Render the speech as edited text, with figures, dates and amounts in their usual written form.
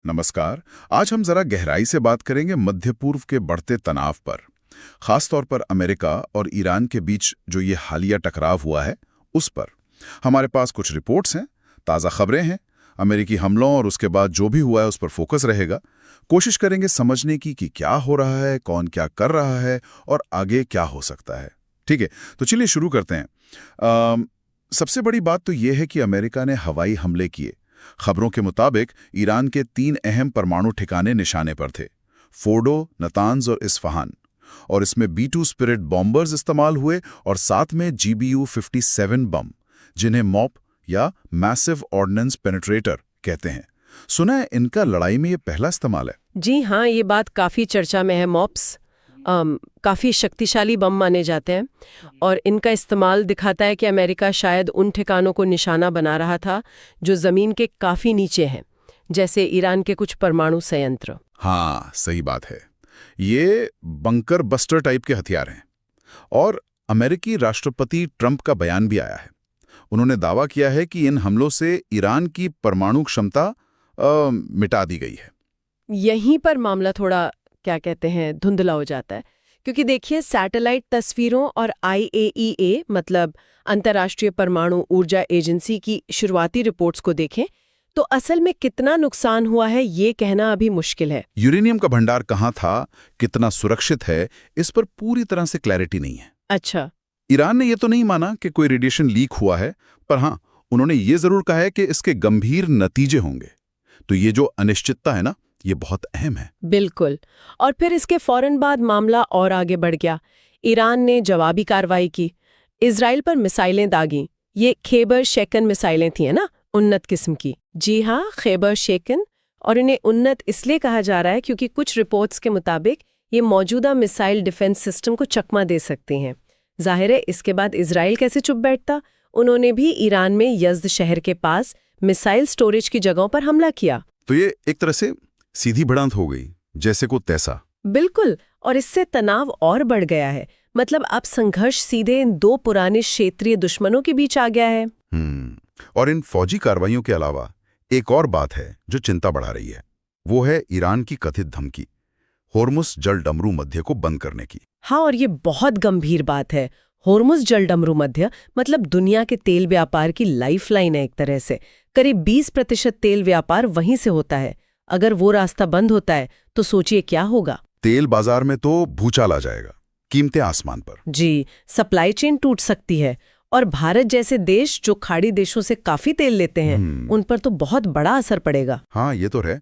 नमस्कार। आज हम जरा गहराई से बात करेंगे मध्य पूर्व के बढ़ते तनाव पर, खास तौर पर अमेरिका और ईरान के बीच जो ये हालिया टकराव हुआ है उस पर। हमारे पास कुछ रिपोर्ट्स हैं, ताज़ा खबरें हैं, अमेरिकी हमलों और उसके बाद जो भी हुआ है उस पर फोकस रहेगा। कोशिश करेंगे समझने की कि क्या हो रहा है, कौन क्या कर रहा है और आगे क्या हो सकता है। ठीक है, तो चलिए शुरू करते हैं। सबसे बड़ी बात तो ये है कि अमेरिका ने हवाई हमले किए। खबरों के मुताबिक ईरान के 3 अहम परमाणु ठिकाने निशाने पर थे, फोर्डो, नतांज और इस्फहान। और इसमें B-2 स्पिरिट बॉम्बर्स इस्तेमाल हुए और साथ में GBU-57 बम, जिन्हें मॉप या मैसिव ऑर्डिनेंस पेनिट्रेटर कहते हैं। सुना है इनका लड़ाई में ये पहला इस्तेमाल है। जी हाँ, ये बात काफ़ी चर्चा में है। मॉप्स काफ़ी शक्तिशाली बम माने जाते हैं और इनका इस्तेमाल दिखाता है कि अमेरिका शायद उन ठिकानों को निशाना बना रहा था जो ज़मीन के काफ़ी नीचे हैं, जैसे ईरान के कुछ परमाणु संयंत्र। हाँ, सही बात है। ये बंकर बस्टर टाइप के हथियार हैं। और अमेरिकी राष्ट्रपति ट्रंप का बयान भी आया है। उन्होंने दावा किया है कि इन हमलों से ईरान की परमाणु क्षमता मिटा दी गई है। यहीं पर मामला थोड़ा क्या कहते हैं धुंधला हो जाता है, क्योंकि देखिए सैटेलाइट तस्वीरों और IAEA मतलब अंतर्राष्ट्रीय परमाणु ऊर्जा एजेंसी की शुरुआती रिपोर्ट्स को देखें तो असल में कितना नुकसान हुआ है ये कहना अभी मुश्किल है। यूरेनियम का भंडार कहाँ था, कितना सुरक्षित है, इस पर पूरी तरह से क्लैरिटी नहीं है। अच्छा, ईरान ने यह तो नहीं माना कि कोई रेडिएशन लीक हुआ है, पर हाँ, उन्होंने ये जरूर कहा है कि इसके गंभीर नतीजे होंगे। तो ये जो अनिश्चितता है ना, ये बहुत अहम है। बिल्कुल। और फिर इसके फौरन बाद मामला और आगे बढ़ गया। ईरान ने जवाबी कार्रवाई की, इजराइल पर मिसाइलें दागी। ये खैबर शेकन मिसाइलें थी, है ना, उन्नत किस्म की। जी हाँ, खैबर शेकन। और इन्हें उन्नत इसलिए कहा जा रहा है क्योंकि कुछ रिपोर्ट्स के मुताबिक ये मौजूदा मिसाइल डिफेंस सिस्टम को चकमा दे सकते हैं। जाहिर है इसके बाद इजराइल कैसे चुप बैठता। उन्होंने भी ईरान में यज़्द शहर के पास मिसाइल स्टोरेज की जगहों पर हमला किया। तो ये एक तरह से सीधी भिड़ंत हो गई, जैसे को तैसा। बिल्कुल, और इससे तनाव और बढ़ गया है। मतलब अब संघर्ष सीधे इन 2 पुराने क्षेत्रीय दुश्मनों के बीच आ गया है। और इन फौजी कार्रवाइयों के अलावा एक और बात है जो चिंता बढ़ा रही है। वो है ईरान की कथित धमकी, होर्मुज जल डमरू मध्य को बंद करने की। हाँ, और ये बहुत गंभीर बात है। होर्मुज जल डमरू मध्य मतलब दुनिया के तेल व्यापार की लाइफलाइन है एक तरह से। करीब 20% तेल व्यापार वहीं से होता है। अगर वो रास्ता बंद होता है तो सोचिए क्या होगा। तेल बाजार में तो भूचाल आ जाएगा, कीमतें आसमान पर। जी, सप्लाई चेन टूट सकती है। और भारत जैसे देश जो खाड़ी देशों से काफी तेल लेते हैं, उन पर तो बहुत बड़ा असर पड़ेगा। हाँ, ये तो है।